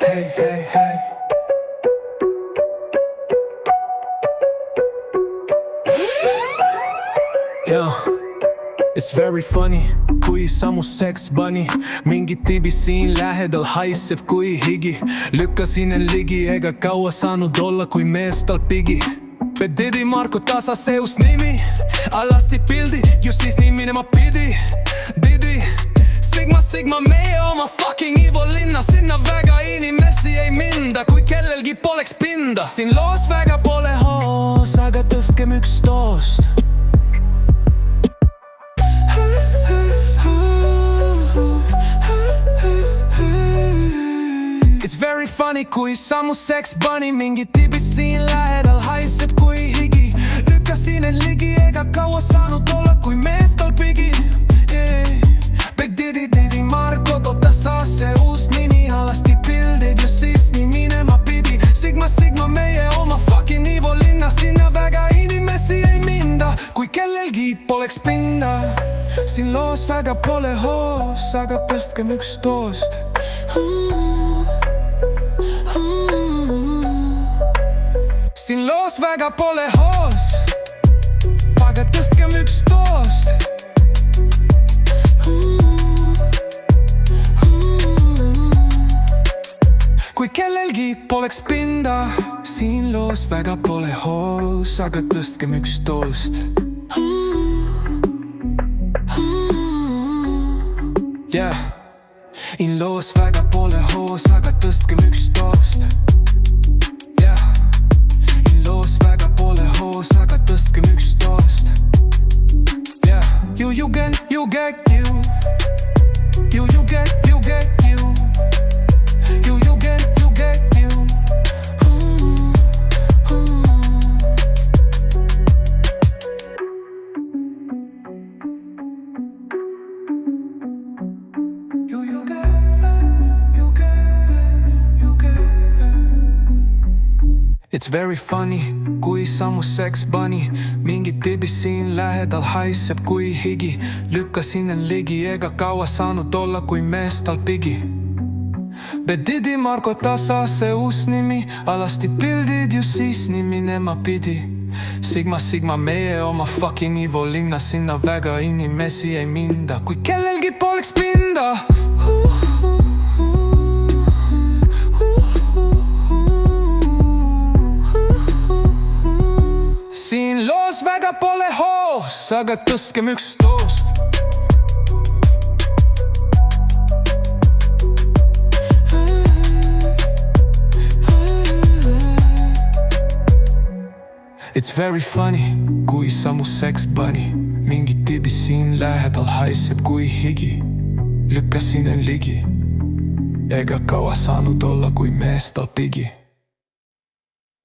hey, hey, hey. Yeah, it's very funny, kui sa mu sex bunny. Mingi tibi siin lähedal haiseb kui higi. Lükkasin end ligi, ega kaua saanud olla, kui mees tal pigi. Bedidi Marko tasa seus nimi, alasti pildi, just siis nii minema pidi. Didi, Sigma, meie oma fucking Ivo linna. Sinna väga inimesi ei minda, kui kellelgi poleks pinda. Siin loos väga pole hoos, aga tõstkem üks toost. It's very funny, kui sa mu sex bunny. Mingi tibi siin lähedal haiseb kui higi. Lükkasin end ligi, ega kaua saanud olla, kui mees tal pigi. Big Didi Marko tasa see uus nimi. Alasti pildid ja siis nii minema pidi. Sigma, meie oma fucking Ivo linna. Sinna väga inimesi ei minda, kui kellelgi poleks pinda. Siin loos väga pole hoos, aga tõstkem üks toost. Siin loos väga pole hoos, aga tõstkem üks toost. Kui kellelgi poleks pinda, siin loos väga pole hoos, aga tõstkem üks toost. Yeah, in loos väga pole hoos, aga tõstkem üks toost. Yeah, in loos väga pole hoos, aga tõstkem üks toost. Yeah, you get you. You get you. You get you. It's very funny, kui sa mu sex bunny. Mingi tibi siin lähedal haiseb kui higi. Lükkasin end ligi, ega kaua saanud olla, kui mees tal pigi. Bedidi Marko tasa see uus nimi. Alasti pildid ju siis nii minema pidi. Sigma, meie oma fucking Ivo linna. Sinna väga inimesi ei minda, kui kellelgi poleks pinda. Siin loos väga pole hoos, aga tõstkem üks toost. It's very funny, kui sa mu sex bunny. Mingi tibi siin lähedal haiseb kui higi. Lükkasin end ligi, ega kaua saanud olla, kui mees tal pigi.